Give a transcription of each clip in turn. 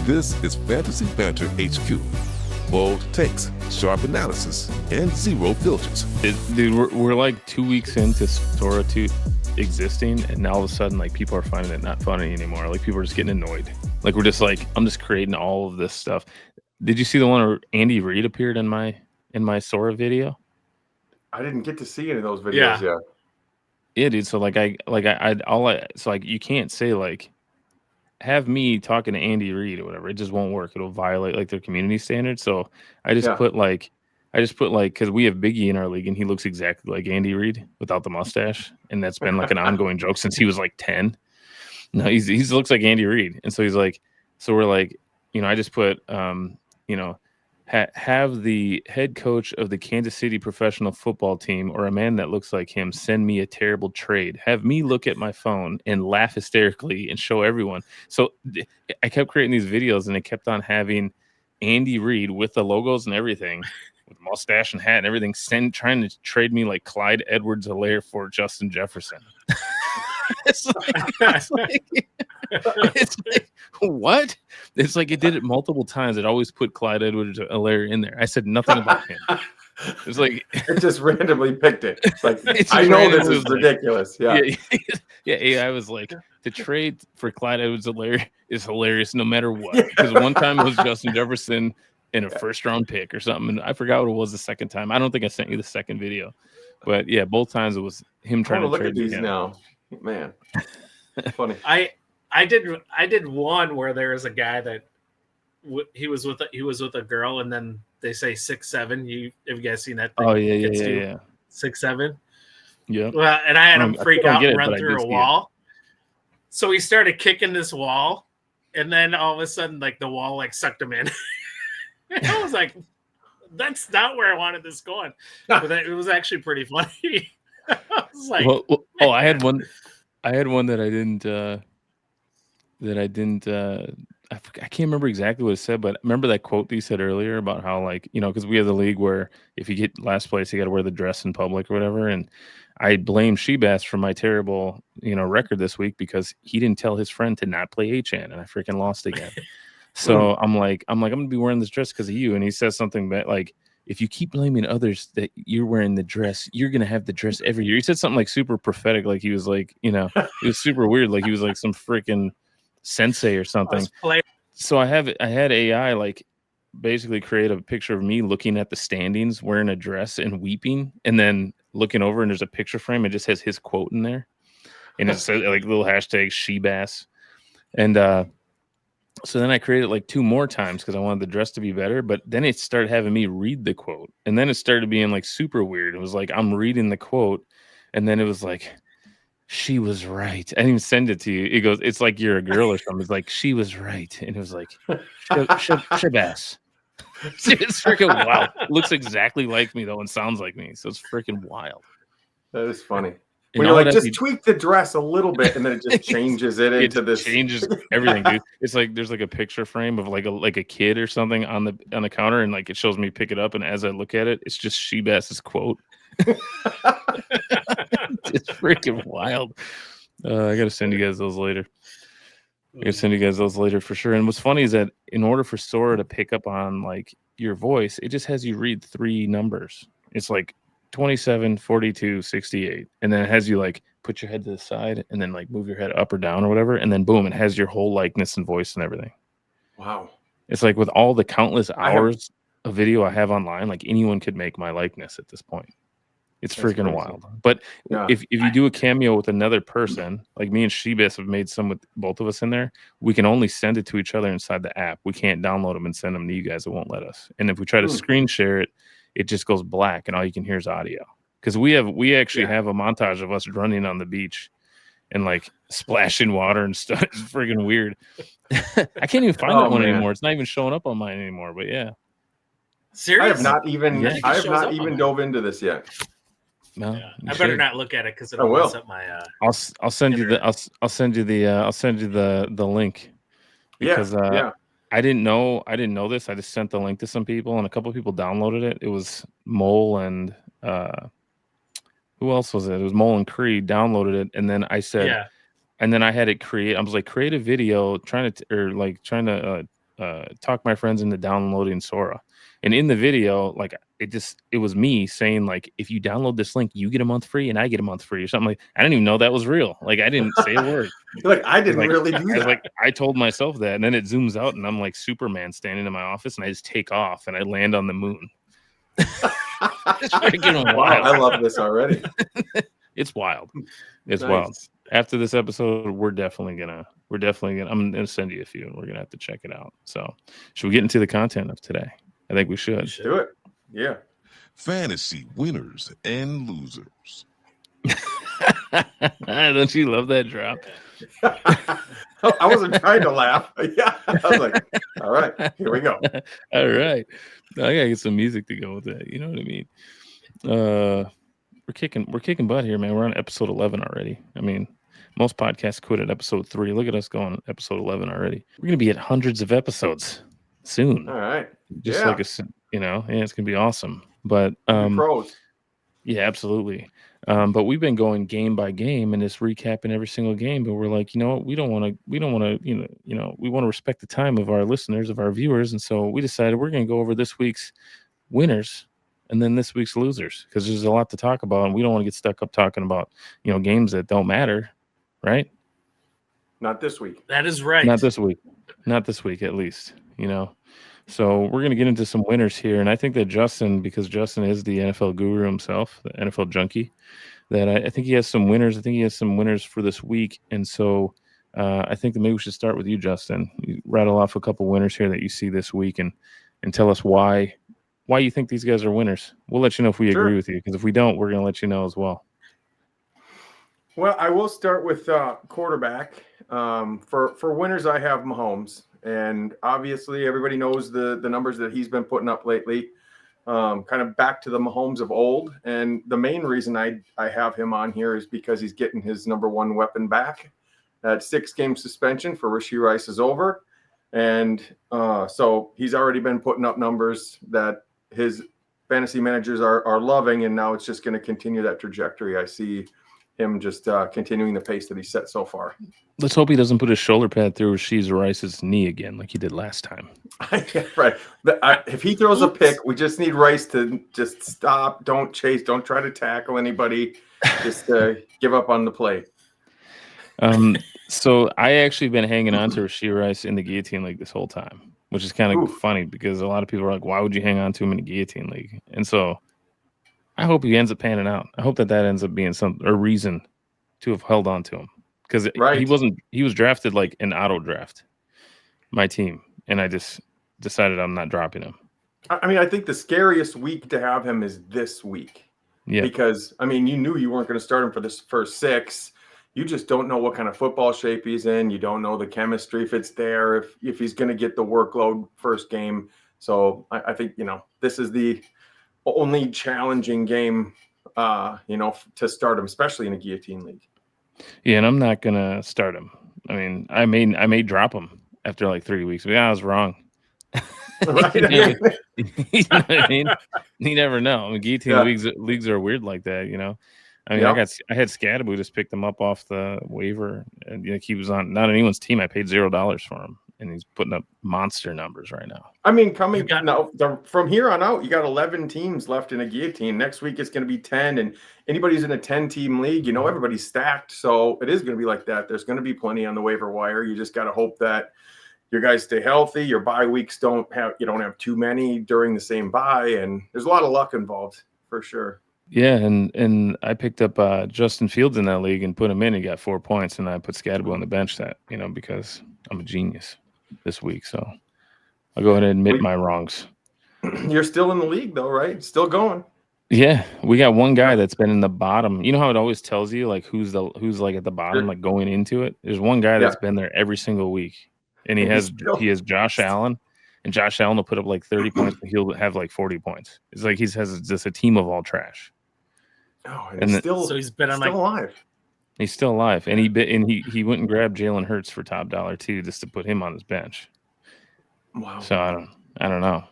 This is Fantasy Banter HQ. Bold takes, sharp analysis, and zero filters. Dude, we're like 2 weeks into Sora 2 existing, and now all of a sudden, like, people are finding it not funny anymore. Like, people are just getting annoyed. Like, we're just like, I'm just creating all of this stuff. Did you see the one where Andy Reid appeared in my Sora video? I didn't get to see any of those videos yet. Yeah, dude. So you can't say like, have me talking to Andy Reid or whatever. It just won't work. It'll violate like their community standards. So I just put because we have Biggie in our league and he looks exactly like Andy Reid without the mustache, and that's been like an ongoing joke since he was like 10. No, he looks like Andy Reid, and so he's like, so we're like, I just put have the head coach of the Kansas City professional football team or a man that looks like him send me a terrible trade. Have me look at my phone and laugh hysterically and show everyone. So I kept creating these videos, and it kept on having Andy Reid with the logos and everything, with mustache and hat and everything, trying to trade me like Clyde Edwards-Helaire for Justin Jefferson. It's like what? It's like it did it multiple times. It always put Clyde Edwards-Helaire in there. I said nothing about him. It's like it just randomly picked it. It's like I know this is ridiculous. Like, yeah. I was like, the trade for Clyde Edwards-Helaire is hilarious no matter what. Because one time it was Justin Jefferson in a first-round pick or something, and I forgot what it was the second time. I don't think I sent you the second video, but yeah, both times it was him trying to look trade at these him. now, man. Funny. I did one where there was a guy that he was with a girl, and then they say 6'7". Have you guys seen that thing? Oh yeah. 6'7". Yeah. Well, and I had him freak out and run through a wall. So he started kicking this wall, and then all of a sudden, like, the wall like sucked him in. I was like, that's not where I wanted this going. But it was actually pretty funny. I was like, I had one that I didn't. I can't remember exactly what it said, but remember that quote that you said earlier about how, like, because we have the league where if you get last place, you got to wear the dress in public or whatever. And I blame Shebass for my terrible, record this week because he didn't tell his friend to not play H-An, and I freaking lost again. So I'm going to be wearing this dress because of you. And he says something like, if you keep blaming others that you're wearing the dress, you're going to have the dress every year. He said something like super prophetic. Like he was like, it was super weird. Like he was like some freaking sensei or something. So I had AI like basically create a picture of me looking at the standings wearing a dress and weeping, and then looking over and there's a picture frame. It just has his quote in there, and it says like little hashtag Shebass. And so then I created like 2 more times because I wanted the dress to be better, but then it started having me read the quote, and then it started being like super weird. It was like I'm reading the quote, and then it was like, she was right. I didn't even send it to you. It goes, it's like you're a girl or something. It's like, she was right. And it was like, Shebass. It's freaking wild. It looks exactly like me, though, and sounds like me. So it's freaking wild. That is funny. When you're like, just tweak the dress a little bit, and then it just changes it into this. Changes everything, dude. It's like there's like a picture frame of like a kid or something on the counter, and like it shows me pick it up, and as I look at it, it's just Shebass's quote. It's freaking wild. I gotta send you guys those later. For sure. And what's funny is that in order for Sora to pick up on like your voice, it just has you read 3 numbers. It's like 27, 42, 68, and then it has you like put your head to the side and then like move your head up or down or whatever, and then boom, it has your whole likeness and voice and everything. Wow. It's like with all the countless hours of video I have online, like anyone could make my likeness at this point. It's freaking crazy. Wild. But if you do a cameo with another person, like me and Shebass have made some with both of us in there, we can only send it to each other inside the app. We can't download them and send them to you guys. It won't let us. And if we try to screen share it, it just goes black and all you can hear is audio. Because we actually have a montage of us running on the beach and like splashing water and stuff. It's freaking weird. I can't even find that one anymore. It's not even showing up on mine anymore. But yeah. Seriously? I have not even dove into this yet. No, I better not look at it because it'll mess up my. I'll send you the link because I didn't know this. I just sent the link to some people, and a couple of people downloaded it. It was Mole and who else was it? It was Mole and Creed downloaded it, and then I said, and then I had it create. I was like, create a video trying to talk my friends into downloading Sora. And in the video, like it was me saying like, if you download this link, you get a month free and I get a month free or something. Like I didn't even know that was real. Like I didn't say a word. Like I didn't really do that. Like I told myself that, and then it zooms out, and I'm like Superman standing in my office, and I just take off and I land on the moon. It's freaking wild. Wow, I love this already. It's wild. It's Nice. wild. After this episode, I'm gonna send you a few, and we're gonna have to check it out. So, should we get into the content of today? I think we should. Do it. Yeah. Fantasy winners and losers. Don't you love that drop? I wasn't trying to laugh. Yeah. I was like, all right, here we go. All right. I gotta get some music to go with that. You know what I mean? We're kicking butt here, man. We're on episode 11 already. I mean, most podcasts quit at episode 3. Look at us going episode 11 already. We're gonna be at hundreds of episodes soon. All right. Just Yeah. like it's gonna be awesome. But Pros. yeah, absolutely. But we've been going game by game and just recapping every single game. But we're like, you know what? We don't want to, we want to respect the time of our listeners, of our viewers. And so we decided we're going to go over this week's winners and then this week's losers, because there's a lot to talk about. And we don't want to get stuck up talking about, games that don't matter. Right. Not this week. That is right. Not this week, at least, So we're going to get into some winners here. And I think that Justin, because Justin is the NFL guru himself, the NFL junkie, that I think he has some winners. I think he has some winners for this week. And so I think that maybe we should start with you, Justin. You rattle off a couple winners here that you see this week and tell us why you think these guys are winners. We'll let you know if we agree with you, because if we don't, we're going to let you know as well. Well, I will start with quarterback. For winners, I have Mahomes. And obviously, everybody knows the numbers that he's been putting up lately, kind of back to the Mahomes of old. And the main reason I have him on here is because he's getting his number one weapon back. That 6-game suspension for Rashee Rice is over. And so he's already been putting up numbers that his fantasy managers are loving. And now it's just going to continue that trajectory. I see him just continuing the pace that he set so far. Let's hope he doesn't put his shoulder pad through Rashee Rice's knee again like he did last time. Right. If he throws a pick, we just need Rice to just stop. Don't chase. Don't try to tackle anybody. Just give up on the play. So I actually been hanging on to Rashee Rice in the guillotine league this whole time, which is kind of funny because a lot of people are like, why would you hang on to him in a guillotine league? And so I hope he ends up panning out. I hope that ends up being a reason to have held on to him. Because he was drafted like an auto draft, my team, and I just decided I'm not dropping him. I mean, I think the scariest week to have him is this week. Yeah. Because, I mean, you knew you weren't going to start him for this first 6. You just don't know what kind of football shape he's in. You don't know the chemistry, if it's there, if he's going to get the workload first game. So I think, this is the only challenging game, to start him, especially in a guillotine league. Yeah, and I'm not gonna start him. I mean, I may drop him after like 3 weeks. I was wrong. Right. You know what I mean? You never know. I mean, guillotine leagues are weird like that. I mean, I had Scadaboo just picked him up off the waiver, and he was on not anyone's team. I paid $0 for him, and he's putting up monster numbers right now. I mean, from here on out, you got 11 teams left in a guillotine. Next week it's going to be 10, and anybody who's in a 10-team league, everybody's stacked. So it is going to be like that. There's going to be plenty on the waiver wire. You just got to hope that your guys stay healthy. Your bye weeks you don't have too many during the same bye, and there's a lot of luck involved for sure. Yeah, and I picked up Justin Fields in that league and put him in. He got 4 points, and I put Scadaboo on the bench because I'm a genius this week. So I'll go ahead and admit my wrongs. You're still in the league, though, right? Still going. Yeah, we got one guy that's been in the bottom. You know how it always tells you like who's like at the bottom, like going into it. There's one guy that's been there every single week, and he has Josh Allen. And Josh Allen will put up like 30 points, but he'll have like 40 points. It's like he has just a team of all trash. Oh, and he's been alive. He's still alive, and he went and grabbed Jalen Hurts for top dollar too, just to put him on his bench. Wow. So I don't know.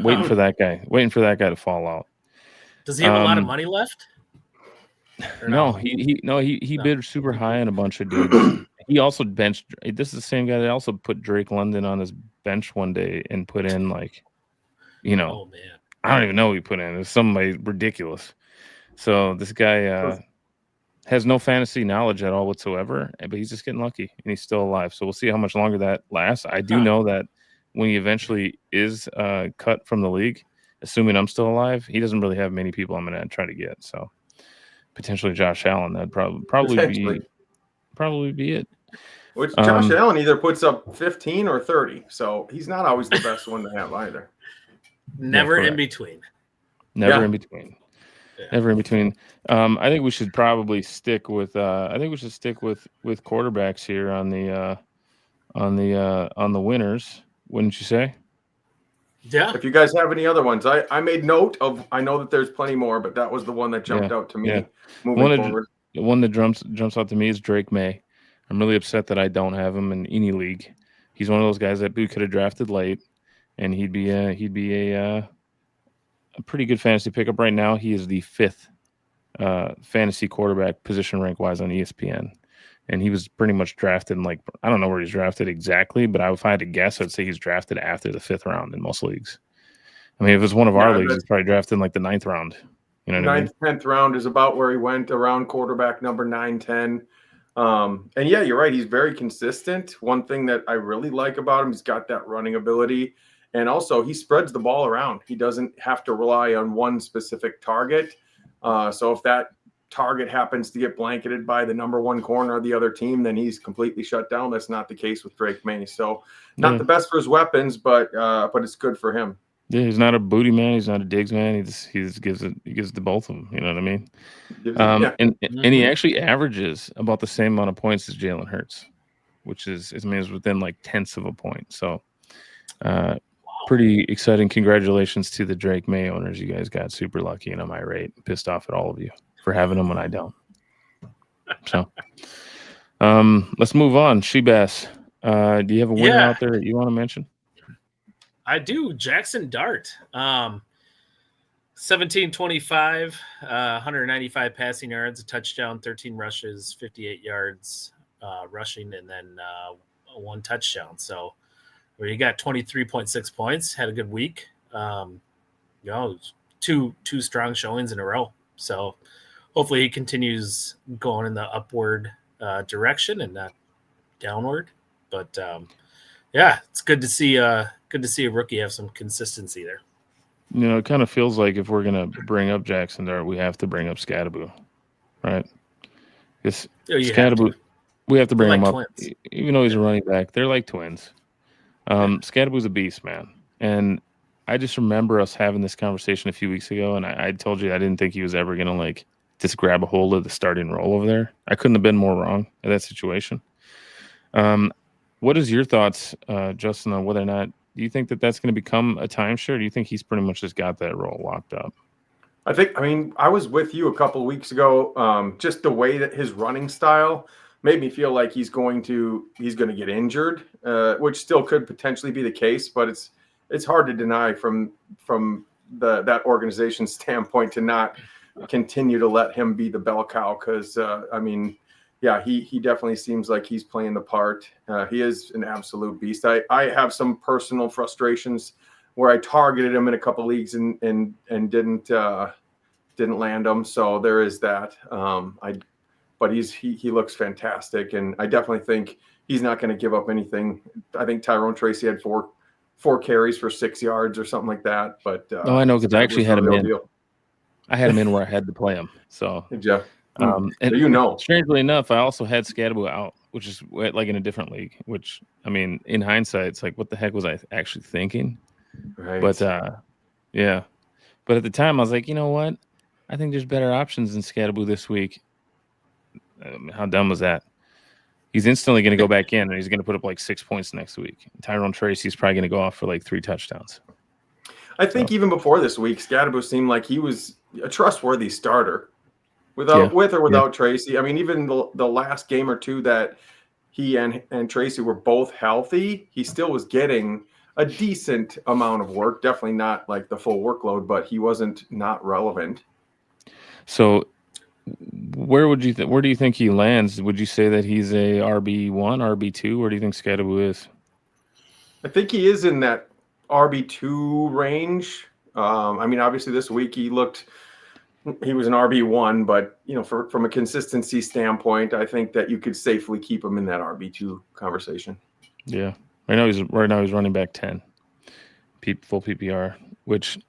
Waiting for that guy to fall out. Does he have a lot of money left? No, he bid super high on a bunch of dudes. He also benched. This is the same guy that also put Drake London on his bench one day and put in like, oh man, I don't even know what he put in. It was something ridiculous. So this guy has no fantasy knowledge at all whatsoever, but he's just getting lucky and he's still alive. So we'll see how much longer that lasts. I do know that when he eventually is cut from the league, assuming I'm still alive, he doesn't really have many people I'm going to try to get. So potentially Josh Allen, that'd probably be it. Which Josh Allen either puts up 15 or 30, so he's not always the best one to have either. Never in between. Never in between. Never in between. I think we should probably stick with. With quarterbacks here on the winners. Wouldn't you say? Yeah. If you guys have any other ones, I made note of. I know that there's plenty more, but that was the one that jumped out to me. Yeah. Moving forward, the one that jumps out to me is Drake May. I'm really upset that I don't have him in any league. He's one of those guys that we could have drafted late, and he'd be a pretty good fantasy pickup right now. He is the 5th fantasy quarterback position rank wise on ESPN, and he was pretty much drafted in like, I don't know where he's drafted exactly, but if I had to guess, I'd say he's drafted after the 5th round in most leagues. I mean, if it's one of our leagues, he's probably drafted in like the 9th round. You know, 9th, 10th round is about where he went, around quarterback number 9, 10. And yeah, you're right. He's very consistent. One thing that I really like about him, he's got that running ability. And also he spreads the ball around. He doesn't have to rely on one specific target. So if that target happens to get blanketed by the number 1 corner of the other team, then he's completely shut down. That's not the case with Drake May. So not the best for his weapons, but it's good for him. Yeah, he's not a booty man. He's not a digs man. He just gives to both of them. You know what I mean? And he actually averages about the same amount of points as Jalen Hurts, which is within like tenths of a point. So pretty exciting. Congratulations to the Drake May owners. You guys got super lucky, and I'm irate, pissed off at all of you for having him when I don't. So let's move on. Shebass, do you have a winner out there that you want to mention? I do. Jackson Dart, 17-25, 195 passing yards, a touchdown, 13 rushes, 58 yards rushing, and then 1 touchdown. So where you got 23.6 points, had a good week. Two strong showings in a row. So hopefully he continues going in the upward direction and not downward. But it's good to see a rookie have some consistency there. You know, it kind of feels like if we're gonna bring up Jackson Dart, we have to bring up Scadaboo, right? Because Scadaboo, we have to bring him up, twins. Even though he's a running back. They're like twins. Scadaboo's a beast, man. And I just remember us having this conversation a few weeks ago, and I told you I didn't think he was ever gonna like just grab a hold of the starting role over there. I couldn't have been more wrong in that situation. What is your thoughts, Justin, on whether or not do you think that that's going to become a timeshare? Or do you think he's pretty much just got that role locked up? I was with you a couple of weeks ago. Just the way that his running style made me feel like he's going to get injured, which still could potentially be the case. But it's hard to deny from that organization's standpoint to not continue to let him be the bell cow. Because he definitely seems like he's playing the part. He is an absolute beast. I have some personal frustrations where I targeted him in a couple leagues and didn't land him. So there is that. But he looks fantastic, and I definitely think he's not going to give up anything. I think Tyrone Tracy had four carries for 6 yards or something like that. But I know, because I actually had him in. Deal. I had him in where I had to play him. So hey, Jeff. And strangely enough, I also had Scadaboo out, which is like in a different league. Which, I mean, in hindsight, it's like, what the heck was I actually thinking? Right. But But at the time, I was like, you know what? I think there's better options than Scadaboo this week. How dumb was that? He's instantly going to go back in, and he's going to put up like 6 points next week. Tyrone Tracy's probably going to go off for like 3 touchdowns. I think even before this week, Scadaboo seemed like he was a trustworthy starter. With or without Tracy. I mean, even the last game or two that he and Tracy were both healthy, he still was getting a decent amount of work. Definitely not like the full workload, but he wasn't not relevant. So where do you think he lands? Would you say that he's a RB1, RB2? Where do you think Scadaboo is? I think he is in that RB2 range. I mean, obviously this week he was an RB1, but from a consistency standpoint, I think that you could safely keep him in that RB2 conversation. Yeah. Right now he's running back 10. Full PPR, which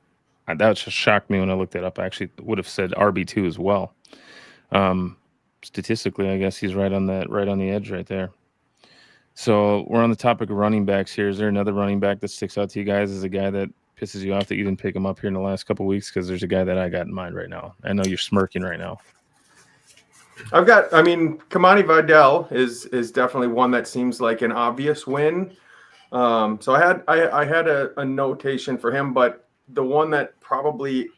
that just shocked me when I looked it up. I actually would have said RB2 as well. Statistically, I guess he's right on the edge right there. So we're on the topic of running backs here. Is there another running back that sticks out to you guys as a guy that pisses you off that you didn't pick him up here in the last couple of weeks? Because there's a guy that I got in mind right now. I know you're smirking right now. Kamani Vidal is definitely one that seems like an obvious win. So I had a notation for him, but the one that probably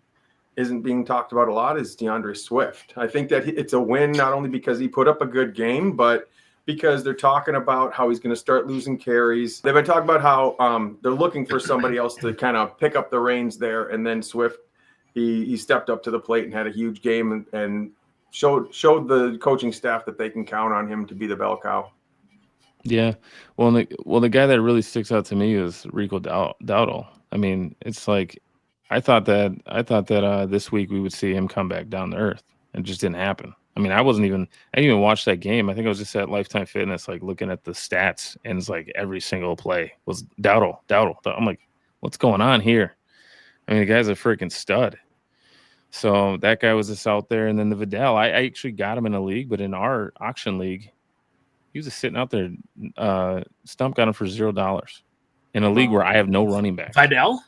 isn't being talked about a lot is DeAndre Swift. I think that it's a win not only because he put up a good game, but because they're talking about how he's going to start losing carries. They've been talking about how they're looking for somebody else to kind of pick up the reins there. And then Swift, he stepped up to the plate and had a huge game and showed the coaching staff that they can count on him to be the bell cow. Yeah. Well, the guy that really sticks out to me is Rico Dowdle. I mean, it's like I thought that this week we would see him come back down to earth. It just didn't happen. I mean, I didn't even watch that game. I think I was just at Lifetime Fitness, like looking at the stats, and it's like every single play was Dowdle. I'm like, what's going on here? I mean, the guy's a freaking stud. So that guy was just out there, and then the Vidal. I actually got him in a league, but in our auction league, he was just sitting out there. Stump got him for $0 in a league where I have no running back. Vidal?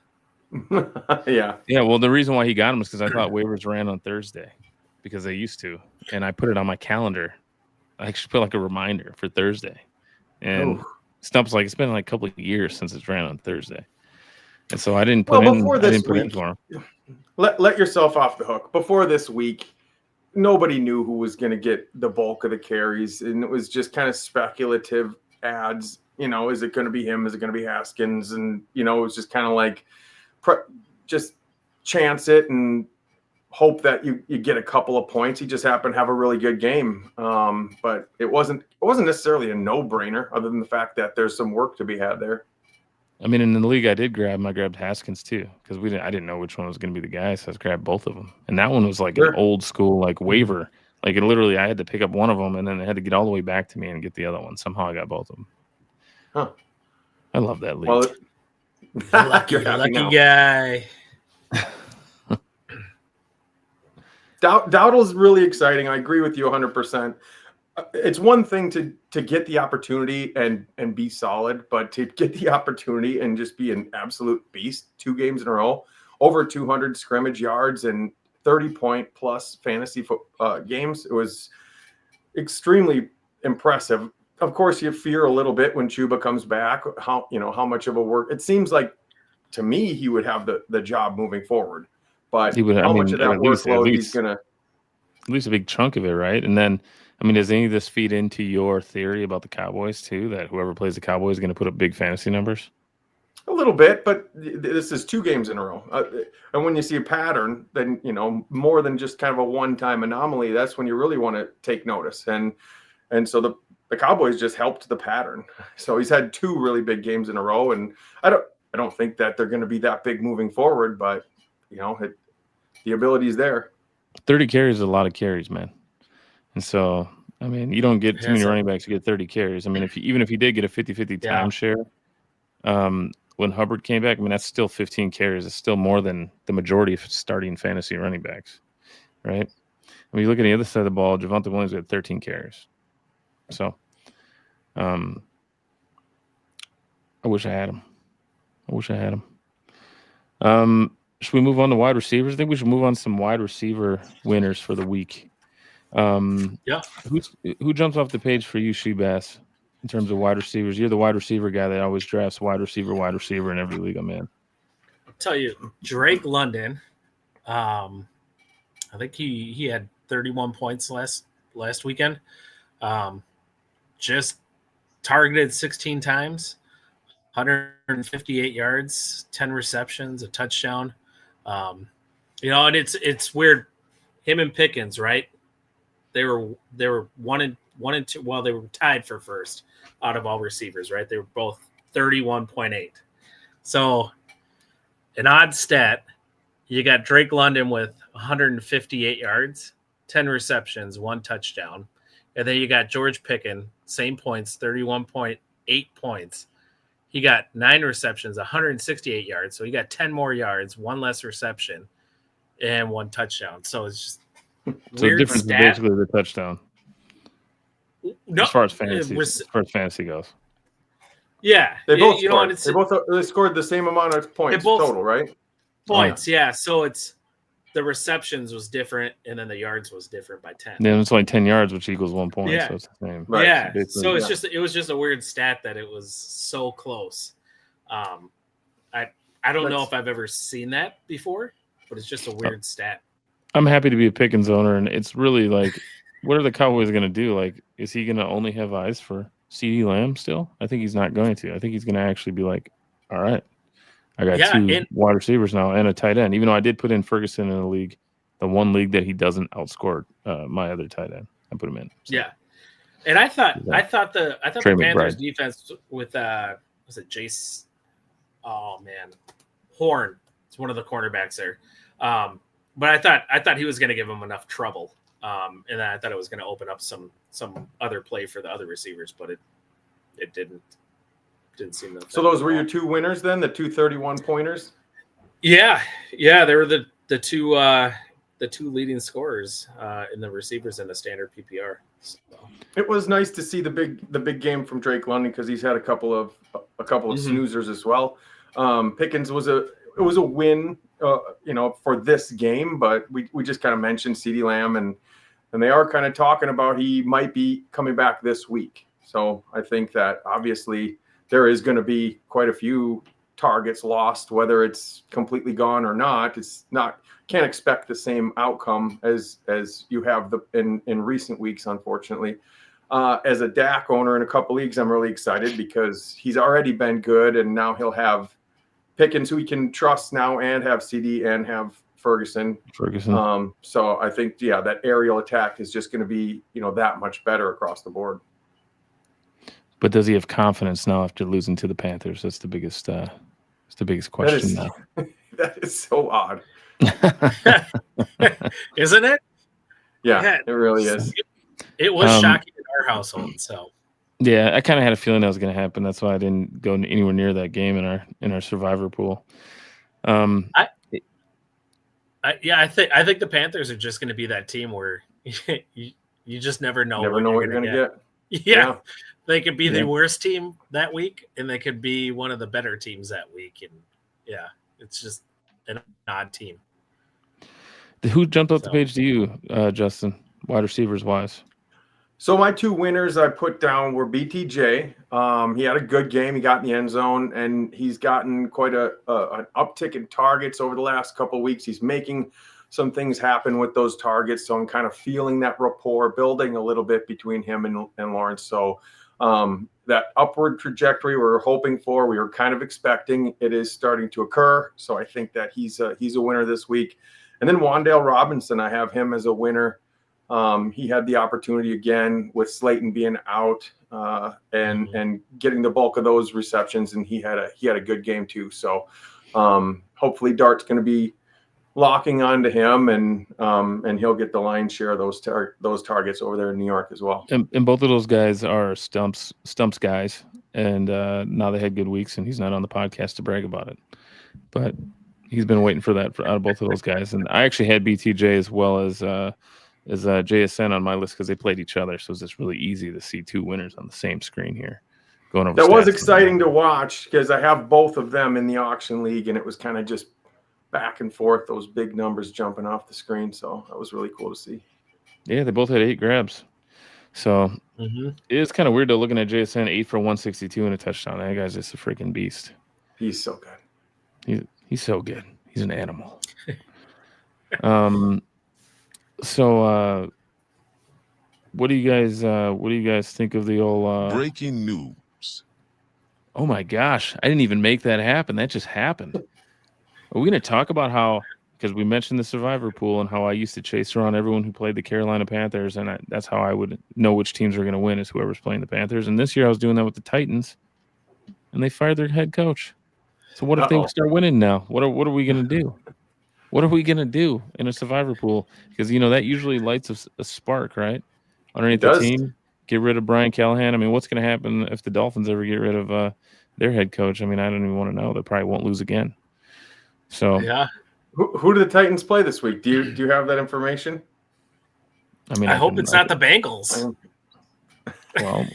Yeah. Well, the reason why he got him is because I thought waivers ran on Thursday because they used to, and I put it on my calendar. I actually put like a reminder for Thursday, and Stump's like, it's been like a couple of years since it's ran on Thursday, and so I didn't put in for him. Let yourself off the hook. Before this week, nobody knew who was going to get the bulk of the carries, and it was just kind of speculative ads. Is it going to be him? Is it going to be Haskins? And it was just kind of like just chance it and hope that you get a couple of points. He just happened to have a really good game, but it wasn't necessarily a no-brainer, other than the fact that there's some work to be had there. I mean, in the league I did grab, I grabbed Haskins too, because I didn't know which one was going to be the guy, so I grabbed both of them. And that one was like an old school like waiver. Like it literally, I had to pick up one of them, and then they had to get all the way back to me and get the other one. Somehow I got both of them. Huh. I love that league. Well, lucky guy. Dowdle's really exciting. I agree with you 100%. It's one thing to get the opportunity and be solid, but to get the opportunity and just be an absolute beast 2 games in a row, over 200 scrimmage yards and 30-point plus fantasy games, it was extremely impressive. Of course, you fear a little bit when Chuba comes back, how much of a work. It seems like to me he would have the job moving forward, but how much of that workload he's gonna. At least a big chunk of it, right? And then, I mean, does any of this feed into your theory about the Cowboys too? That whoever plays the Cowboys is going to put up big fantasy numbers? A little bit, but this is 2 games in a row. And when you see a pattern, then, more than just kind of a one-time anomaly, that's when you really want to take notice. And so the Cowboys just helped the pattern. So he's had 2 really big games in a row. And I don't think that they're going to be that big moving forward, but, the ability is there. 30 carries is a lot of carries, man. And so, I mean, you don't get too many running backs to get 30 carries. I mean, even if you did get a 50-50 timeshare, when Hubbard came back, I mean, that's still 15 carries. It's still more than the majority of starting fantasy running backs, right? I mean, you look at the other side of the ball, Javonte Williams had 13 carries. So, I wish I had him. Should we move on to wide receivers? I think we should move on to some wide receiver winners for the week. Who jumps off the page for you, Shebass, in terms of wide receivers? You're the wide receiver guy that always drafts wide receiver in every league I'm in. I'll tell you, Drake London. I think he had 31 points last weekend. Just targeted 16 times, 158 yards, 10 receptions, a touchdown. And it's weird. Him and Pickens, right? They were 1 and 2. Well, they were tied for first out of all receivers, right? They were both 31.8. So an odd stat, you got Drake London with 158 yards, 10 receptions, 1 touchdown. And then you got George Pickens, same points, 31.8 points. He got 9 receptions, 168 yards. So he got 10 more yards, 1 less reception, and 1 touchdown. So it's just so the difference stat. Is basically the touchdown. No, as far as fantasy goes. Yeah. They both they scored the same amount of points total, right? Points, yeah. So it's the receptions was different, and then the yards was different by 10. Then it's only 10 yards, which equals 1 point. Yeah. So it's the same. Right. Yeah. So it's it was just a weird stat that it was so close. I don't know if I've ever seen that before, but it's just a weird stat. I'm happy to be a Pickens owner, and it's really like, what are the Cowboys going to do? Like, is he going to only have eyes for CeeDee Lamb still? I think he's not going to. I think he's going to actually be like, all right, I got 2 wide receivers now and a tight end, even though I did put in Ferguson in a league, the one league that he doesn't outscore my other tight end. I put him in. So. Yeah. And I thought the Panthers defense with was it Jace? Oh man, Horn. It's one of the cornerbacks there. But I thought he was going to give him enough trouble. And then I thought it was going to open up some other play for the other receivers, but it didn't seem that. So those were your 2 winners then, the 2 31-pointers? Yeah, they were the two leading scorers in the receivers in the standard PPR. So. It was nice to see the big game from Drake London because he's had a couple of snoozers as well. Pickens was a win, for this game, but we just kind of mentioned CeeDee Lamb and they are kind of talking about he might be coming back this week. So I think that obviously there is going to be quite a few targets lost, whether it's completely gone or not. It's not, can't expect the same outcome as you have in recent weeks, unfortunately. As a Dak owner in a couple leagues, I'm really excited because he's already been good, and now he'll have Pickens, who he can trust now, and have CD and have Ferguson. So I think, that aerial attack is just going to be, that much better across the board. But does he have confidence now after losing to the Panthers? That's the biggest question now. That is so odd. Isn't it? Yeah, it really is. It was shocking in our household. So yeah, I kind of had a feeling that was going to happen. That's why I didn't go anywhere near that game in our survivor pool. I think the Panthers are just going to be that team where you just never know. Never know what you're going to get. Yeah. They could be the worst team that week, and they could be one of the better teams that week. And it's just an odd team. Who jumped off the page to you, Justin, wide receivers wise? So my 2 winners I put down were BTJ. He had a good game. He got in the end zone, and he's gotten quite an uptick in targets over the last couple of weeks. He's making some things happen with those targets. So I'm kind of feeling that rapport building a little bit between him and Lawrence. So that upward trajectory we were hoping for, we were kind of expecting, it is starting to occur. So I think that he's a winner this week. And then Wan'Dale Robinson, I have him as a winner. He had the opportunity again with Slayton being out and getting the bulk of those receptions, and he had a good game too. So hopefully Dart's going to be locking onto him, and he'll get the lion's share of those targets over there in New York as well. And both of those guys are Stump's guys, and now they had good weeks, and he's not on the podcast to brag about it, but he's been waiting for that out of both of those guys. And I actually had BTJ as well as JSN on my list because they played each other, so it's just really easy to see 2 winners on the same screen here. Going over that was exciting to watch because I have both of them in the auction league, and it was kind of just back and forth, those big numbers jumping off the screen. So that was really cool to see. Yeah, they both had 8 grabs. So it is kind of weird though, looking at JSN, 8 for 162 and a touchdown. That guy's just a freaking beast. He's so good. He's so good. He's an animal. So what do you guys think of the old breaking news? Oh my gosh, I didn't even make that happen. That just happened. Are we going to talk about how, because we mentioned the survivor pool and how I used to chase around everyone who played the Carolina Panthers, and that's how I would know which teams were going to win, is whoever's playing the Panthers. And this year I was doing that with the Titans. and they fired their head coach. So what if they start winning now? What are we going to do? What are we going to do in a survivor pool? Because, that usually lights a spark, right? Underneath the team. Get rid of Brian Callahan. I mean, what's going to happen if the Dolphins ever get rid of their head coach? I mean, I don't even want to know. They probably won't lose again. So yeah. Who do the Titans play this week? Do you have that information? I mean, I hope it's not the Bengals. Well,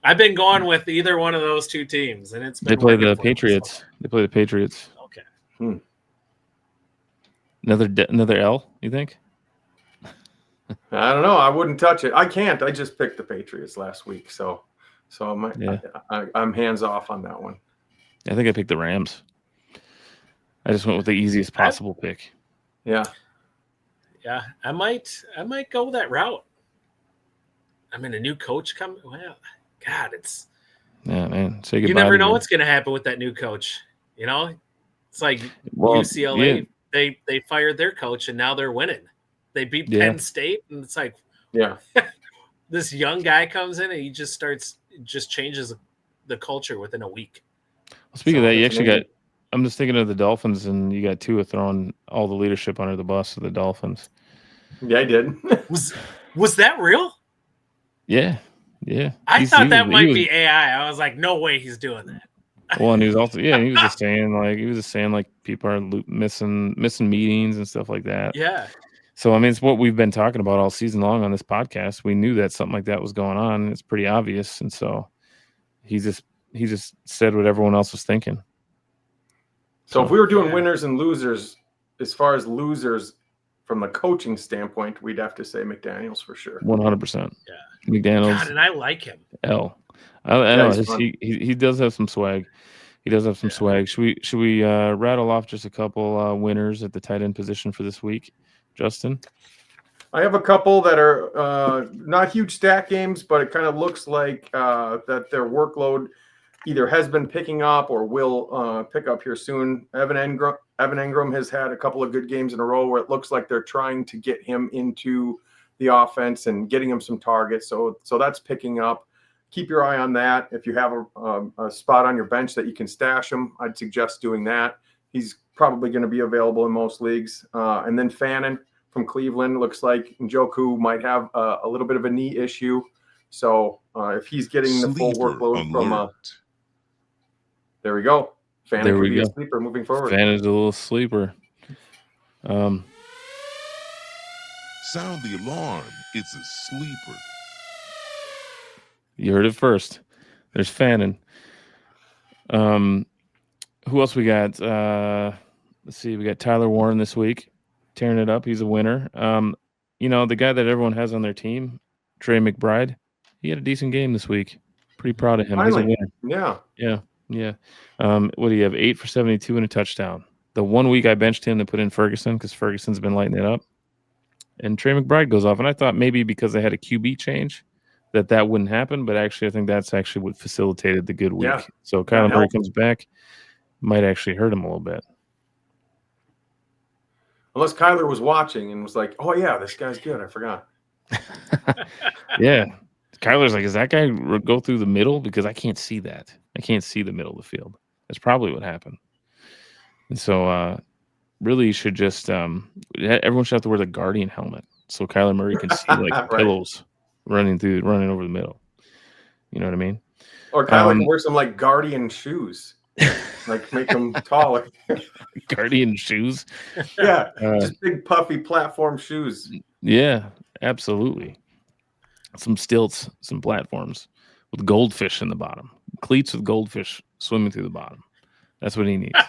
I've been going with either one of those two teams, and they play the Patriots. They play the Patriots. Okay. Another L, you think? I don't know. I wouldn't touch it. I can't. I just picked the Patriots last week, so I'm hands off on that one. I think I picked the Rams. I just went with the easiest possible pick. Yeah. Yeah, I might go that route. I mean, a new coach coming. Well, God, it's. Yeah, man. Say goodbye. You never know what's going to happen with that new coach. It's like UCLA. Yeah. They fired their coach and now they're winning. They beat Penn State, and it's like, this young guy comes in and he just changes the culture within a week. Well, speaking of that, you actually got. I'm just thinking of the Dolphins, and you got Tua throwing all the leadership under the bus of the Dolphins. Yeah, I did. Was that real? Yeah. I thought that might be AI. I was like, no way he's doing that. Well, and he was also he was just saying like people are missing meetings and stuff like that. Yeah. So I mean, it's what we've been talking about all season long on this podcast. We knew that something like that was going on. It's pretty obvious, and so he just said what everyone else was thinking. So if we were doing winners and losers, as far as losers from the coaching standpoint, we'd have to say McDaniels for sure. 100%. Yeah. McDaniels. God, and I like him. I know he does have some swag. He does have some swag. Should we rattle off just a couple winners at the tight end position for this week, Justin? I have a couple that are not huge stack games, but it kind of looks like that their workload either has been picking up or will pick up here soon. Evan Engram has had a couple of good games in a row where it looks like they're trying to get him into the offense and getting him some targets. So that's picking up. Keep your eye on that. If you have a spot on your bench that you can stash him, I'd suggest doing that. He's probably going to be available in most leagues. And then Fannin from Cleveland, looks like Njoku might have a little bit of a knee issue. So if he's getting the full workload from there we go. Fannin could be a sleeper moving forward. Fannin's a little sleeper. Sound the alarm. It's a sleeper. You heard it first. There's Fannin. Who else we got? Let's see. We got Tyler Warren this week, tearing it up. He's a winner. The guy that everyone has on their team, Trey McBride, he had a decent game this week. Pretty proud of him. Finally. He's a winner. Yeah. What do you have? 8 for 72 and a touchdown. The 1 week I benched him to put in Ferguson because Ferguson's been lighting it up. And Trey McBride goes off. And I thought maybe because they had a QB change that wouldn't happen. But actually, I think that's actually what facilitated the good week. Yeah. So Kyler Murray comes back. Might actually hurt him a little bit. Unless Kyler was watching and was like, oh, yeah, this guy's good. I forgot. Yeah. Kyler's like, is that guy go through the middle? Because I can't see that. I can't see the middle of the field. That's probably what happened. And so really you should just everyone should have to wear the Guardian helmet so Kyler Murray can see like right. pillows running over the middle. You know what I mean? Or Kyler can wear some like Guardian shoes. Like make them taller. Guardian shoes? Yeah. Just big puffy platform shoes. Yeah, absolutely. Some stilts, some platforms with goldfish in the bottom. Cleats with goldfish swimming through the bottom. That's what he needs.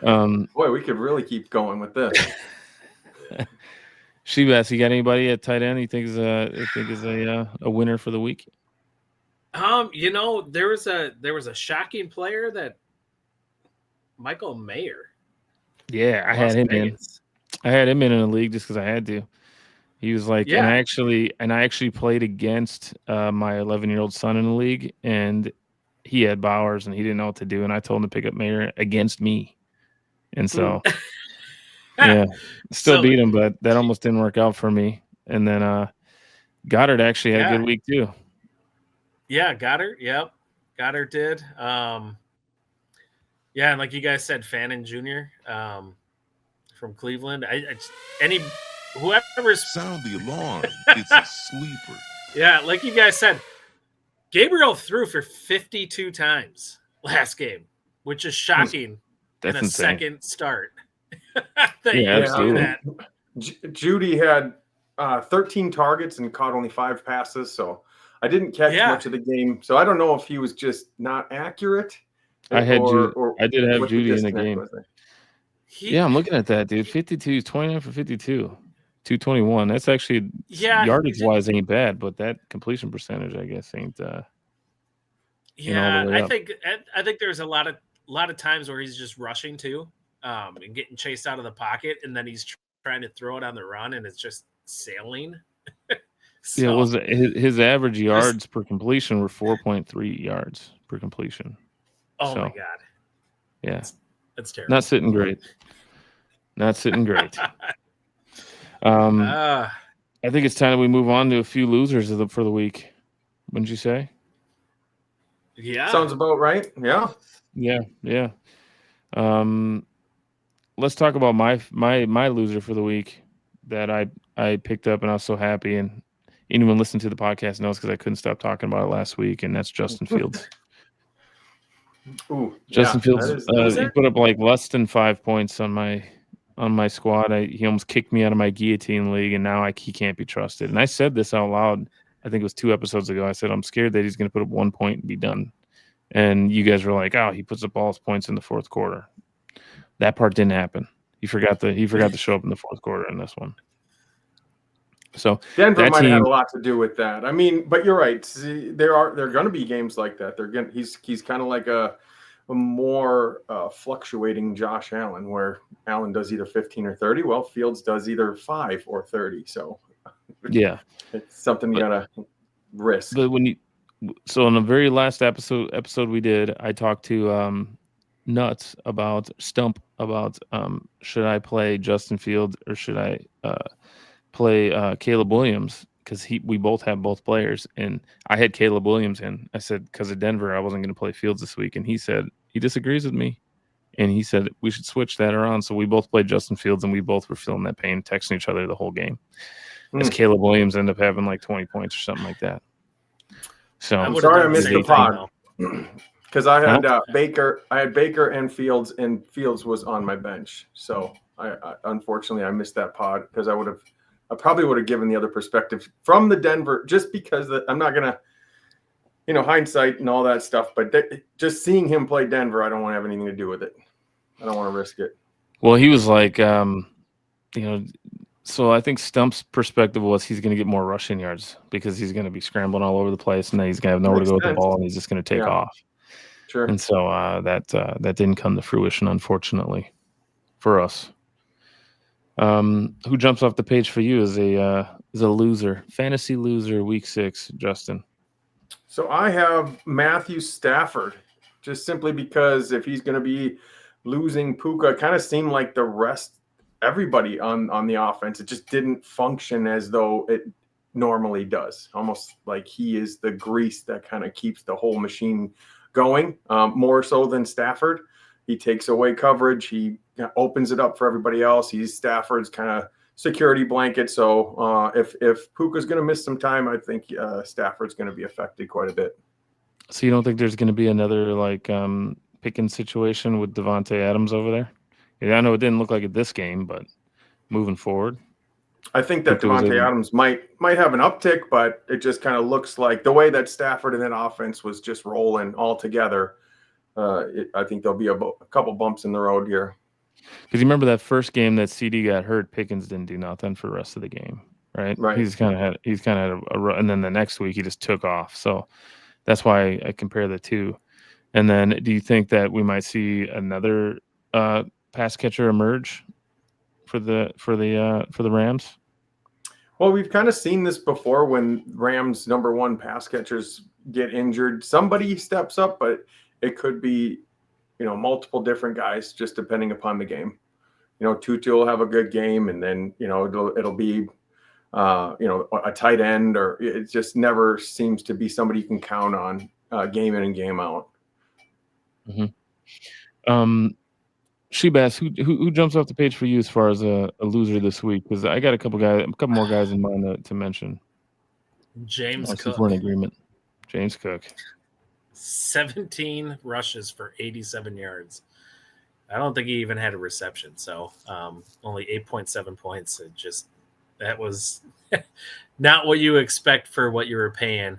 Boy, we could really keep going with this. Shebas, you got anybody at tight end you think is a winner for the week? There was a shocking player that Michael Mayer. Yeah, I had him in. I had him in a league just because I had to. He was like, and I actually played against my 11-year-old son in the league, and he had Bowers, and he didn't know what to do, and I told him to pick up Mayer against me, and so still beat him, but that almost didn't work out for me. And then Goddard actually had a good week too. Yeah, Goddard. Yep, Goddard did. Yeah, and like you guys said, Fannin Jr. From Cleveland. Whoever's Sound the alarm. It's a sleeper. Yeah, like you guys said, Gabriel threw for 52 times last game, which is shocking in a second start. Absolutely. Judy had 13 targets and caught only 5 passes, so I didn't catch much of the game. So I don't know if he was just not accurate. I did have Judy in the game. I'm looking at that, dude. 52, 29 for 52, 221. That's actually yardage wise ain't bad, but that completion percentage, I guess, ain't. I think there's a lot of times where he's just rushing too, and getting chased out of the pocket, and then he's trying to throw it on the run, and it's just sailing. So, his average yards per completion were 4.3 yards per completion. Oh my god! Yeah, that's terrible. Not sitting great. I think it's time that we move on to a few losers for the week. Wouldn't you say? Yeah, sounds about right. Yeah. Let's talk about my loser for the week that I picked up, and I was so happy. And anyone listening to the podcast knows because I couldn't stop talking about it last week, and that's Justin Fields. Justin Fields, he put up like less than 5 points on my squad. He almost kicked me out of my guillotine league, and now he can't be trusted. And I said this out loud. I think it was 2 episodes ago. I said I'm scared that he's going to put up 1 point and be done. And you guys were like, "Oh, he puts up all his points in the fourth quarter." That part didn't happen. He forgot to show up in the fourth quarter in this one. So Denver might have a lot to do with that. I mean, but you're right. See, there are going to be games like that. He's kind of like a more fluctuating Josh Allen, where Allen does either 15 or 30. Well, Fields does either 5 or 30. So yeah, it's something you gotta risk. But so in the very last episode we did, I talked to Stump about should I play Justin Fields or should I play Caleb Williams, because we both have both players, and I had Caleb Williams in. I said because of Denver I wasn't going to play Fields this week, and he said he disagrees with me, and he said we should switch that around. So we both played Justin Fields, and we both were feeling that pain, texting each other the whole game. As Caleb Williams ended up having like 20 points or something like that. So I'm sorry I missed the pod because I had Baker. I had Baker and Fields was on my bench. So I unfortunately I missed that pod because I probably would have given the other perspective from the Denver, just because I'm not gonna, hindsight and all that stuff. But just seeing him play Denver, I don't want to have anything to do with it. I don't want to risk it. Well, he was like, so I think Stump's perspective was he's going to get more rushing yards because he's going to be scrambling all over the place, and then he's going to have nowhere to go with the ball, and he's just going to take off. Sure. And so that didn't come to fruition, unfortunately, for us. Who jumps off the page for you is a loser, fantasy loser, week 6, Justin? So I have Matthew Stafford, just simply because if he's going to be losing Puka, it kind of seemed like the rest. Everybody on the offense, it just didn't function as though it normally does. Almost like he is the grease that kind of keeps the whole machine going, more so than Stafford. He takes away coverage. He opens it up for everybody else. He's Stafford's kind of security blanket. So if Puka's going to miss some time, I think Stafford's going to be affected quite a bit. So you don't think there's going to be another Pickens situation with Devontae Adams over there? Yeah, I know it didn't look like it this game, but moving forward, I think that Devontae Adams might have an uptick, but it just kind of looks like the way that Stafford and that offense was just rolling all together. I think there'll be a couple bumps in the road here. Because you remember that first game that CD got hurt, Pickens didn't do nothing for the rest of the game, right? Right. He's kind of had and then the next week he just took off. So that's why I compare the two. And then, do you think that we might see another pass catcher emerge for the Rams? Well, we've kind of seen this before when Rams number 1 pass catchers get injured. Somebody steps up, but it could be, multiple different guys, just depending upon the game. Tutu will have a good game, and then, it'll be a tight end, or it just never seems to be somebody you can count on game in and game out. Shebass, who jumps off the page for you as far as a loser this week? Because I got a couple more guys in mind to mention. James Cook. We're in agreement. James Cook. 17 rushes for 87 yards. I don't think he even had a reception. So only 8.7 points. That was not what you expect for what you were paying.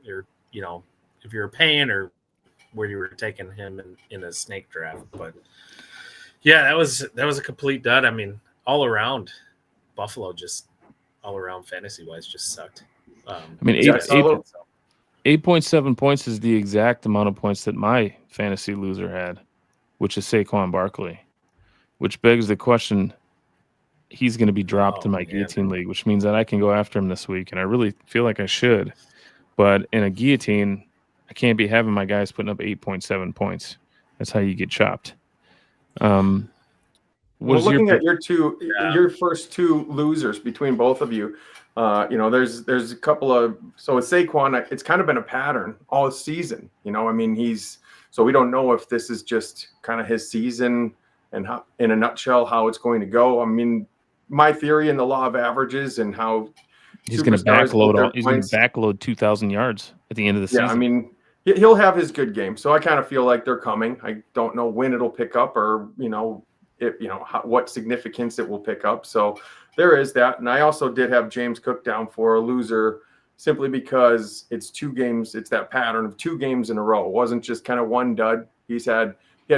If you were paying or where you were taking him in a snake draft. But yeah, that was a complete dud. I mean, all around Buffalo, just all around fantasy wise, just sucked. 8.7 points is the exact amount of points that my fantasy loser had, which is Saquon Barkley, which begs the question, he's going to be dropped in my guillotine league, which means that I can go after him this week, and I really feel like I should. But in a guillotine, I can't be having my guys putting up 8.7 points. That's how you get chopped. Looking at your first two losers between both of you, there's a couple of, so with Saquon, it's kind of been a pattern all season. So we don't know if this is just kind of his season and how, in a nutshell, how it's going to go. I mean, my theory in the law of averages and how he's going to backload 2,000 yards at the end of the season. Yeah, I mean, he'll have his good game. So I kind of feel like they're coming. I don't know when it'll pick up or, what significance it will pick up. So there is that. And I also did have James Cook down for a loser simply because it's 2 games. It's that pattern of 2 games in a row. It wasn't just kind of one dud. He had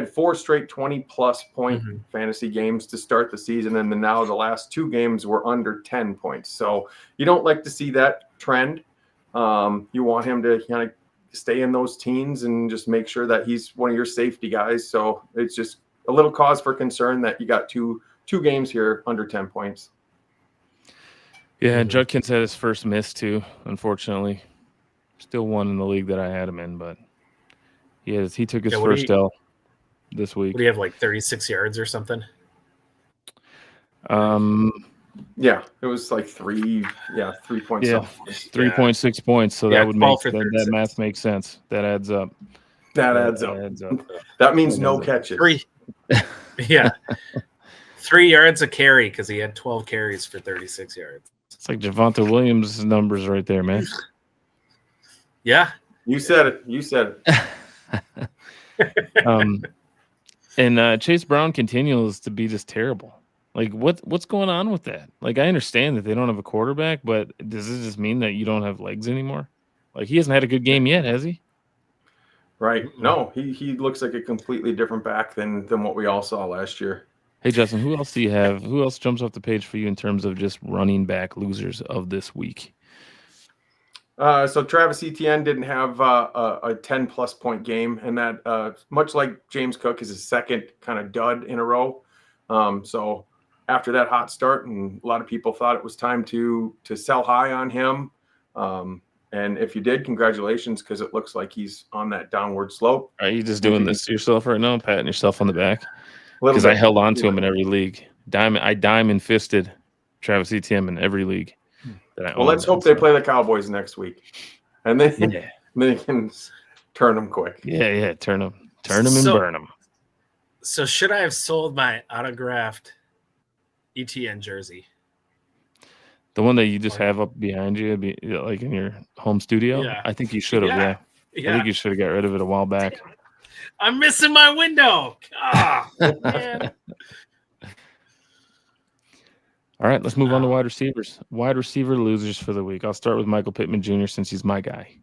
4 straight 20-plus point fantasy games to start the season. And then now the last 2 games were under 10 points. So you don't like to see that trend. You want him to kind of stay in those teens and just make sure that he's one of your safety guys. So it's just a little cause for concern that you got two games here under 10 points. Yeah, Judkins had his first miss too, unfortunately. Still one in the league that I had him in, but he took his first L this week. What do you have, like 36 yards or something? Yeah, it was like 3 points. Yeah, 3.6 points. So that would make that math makes sense. That adds up. That adds up. That means no catches. 3. Yeah. 3 yards a carry because he had 12 carries for 36 yards. It's like Javonte Williams' numbers right there, man. Yeah. You said it. And Chase Brown continues to be just terrible. Like, what's going on with that? Like, I understand that they don't have a quarterback, but does this just mean that you don't have legs anymore? Like, he hasn't had a good game yet, has he? Right. No, he looks like a completely different back than what we all saw last year. Hey, Justin, who else do you have? Who else jumps off the page for you in terms of just running back losers of this week? So Travis Etienne didn't have a 10-plus point game, and that much like James Cook is his second kind of dud in a row. So after that hot start, and a lot of people thought it was time to sell high on him. And if you did, congratulations, because it looks like he's on that downward slope. Are you just doing this to yourself right now, patting yourself on the back? Because I held on to him in every league. I diamond fisted Travis Etienne in every league. Well, let's hope they play the Cowboys next week, and then they can turn them quick. Yeah, turn them and burn them. So should I have sold my autographed Etienne jersey? The one that you just have up behind you, like in your home studio? Yeah. I think you should have, yeah. I think you should have got rid of it a while back. I'm missing my window. Man. All right, let's move on to wide receivers. Wide receiver losers for the week. I'll start with Michael Pittman Jr. since he's my guy.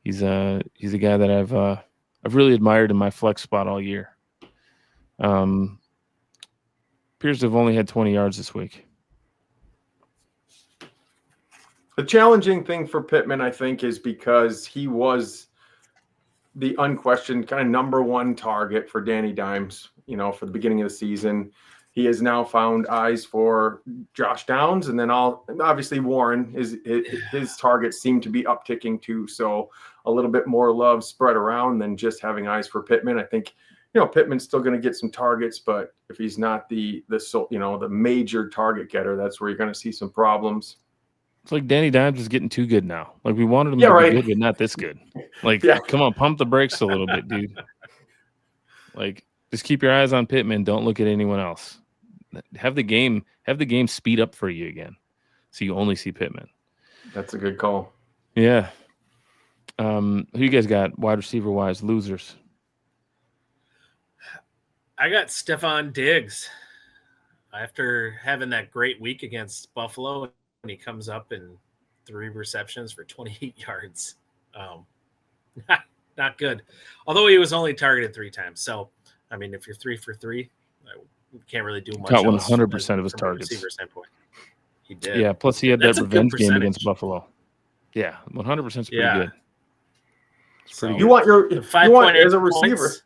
He's a guy that I've really admired in my flex spot all year. Appears to have only had 20 yards this week. The challenging thing for Pittman, I think, is because he was the unquestioned kind of number one target for Danny Dimes, for the beginning of the season. He has now found eyes for Josh Downs, and then obviously Warren, his targets seem to be upticking too. So a little bit more love spread around than just having eyes for Pittman. I think Pittman's still going to get some targets, but if he's not the major target getter, that's where you're going to see some problems. It's like Danny Dimes is getting too good now. Like we wanted him Yeah, to right. be good, but not this good. Like, come on, pump the brakes a little bit, dude. Like, just keep your eyes on Pittman. Don't look at anyone else. Have the game speed up for you again, so you only see Pittman. That's a good call. Yeah. Who you guys got wide receiver wise? Losers. I got Stephon Diggs. After having that great week against Buffalo, and he comes up in 3 receptions for 28 yards. Not good. Although he was only targeted 3 times. So, I mean, if you're 3 for 3, we can't really do much. Caught 100% of his targets. He did. Yeah, plus he had that revenge game against Buffalo. Yeah, 100% is pretty good. It's pretty good. You want as a receiver. Points.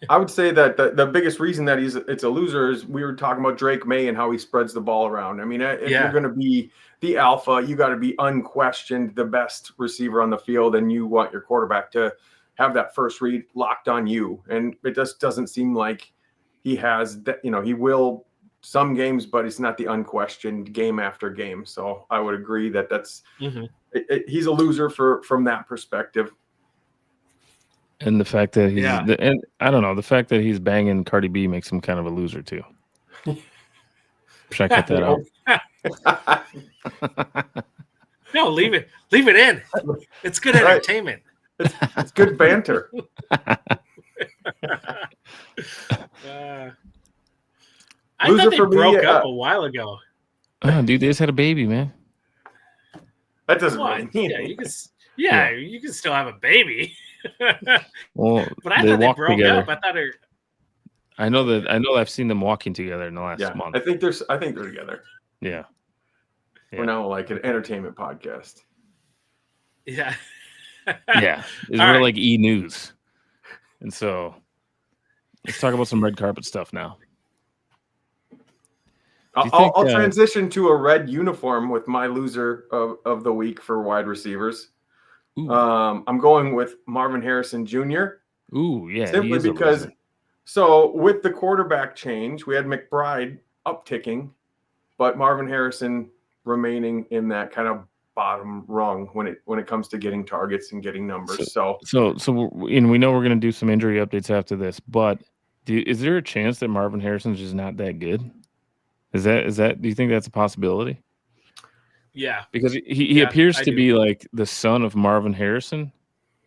I would say that the biggest reason that it's a loser is we were talking about Drake May and how he spreads the ball around. I mean, if you're going to be the alpha, you got to be unquestioned the best receiver on the field, and you want your quarterback to have that first read locked on you. And it just doesn't seem like he has that. He will some games, but it's not the unquestioned game after game. So I would agree that that's he's a loser from that perspective. And the fact that he's and I don't know, the fact that he's banging Cardi B makes him kind of a loser too. Should I cut that out? No, leave it in. It's good entertainment. It's good banter. I thought they broke up a while ago. Oh, dude, they just had a baby, man. That doesn't really mean you can still have a baby. Well, but I thought they broke up. I thought I know I've seen them walking together in the last month. I think they're together. Yeah. We're now like an entertainment podcast. Yeah. Yeah. We're like E-News. And so let's talk about some red carpet stuff now. I'll transition to a red uniform with my loser of the week for wide receivers. I'm going with Marvin Harrison Jr. Ooh, yeah. Simply because, so with the quarterback change, we had McBride upticking, but Marvin Harrison remaining in that kind of bottom rung when it comes to getting targets and getting numbers. So and we know we're going to do some injury updates after this, but is there a chance that Marvin Harrison's just not that good? Is that? Do you think that's a possibility? Yeah, because he appears to be like the son of Marvin Harrison,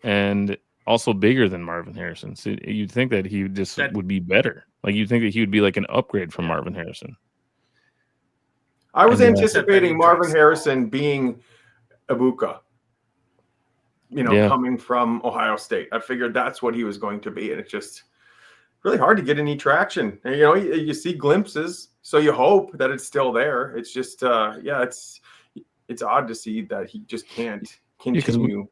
and also bigger than Marvin Harrison. So you'd think that he would be better. Like you'd think that he would be like an upgrade from Marvin Harrison. I was anticipating Marvin Harrison being Ibuka, coming from Ohio State. I figured that's what he was going to be, and it's just really hard to get any traction. And, you see glimpses, so you hope that it's still there. It's just, it's odd to see that he just can't continue.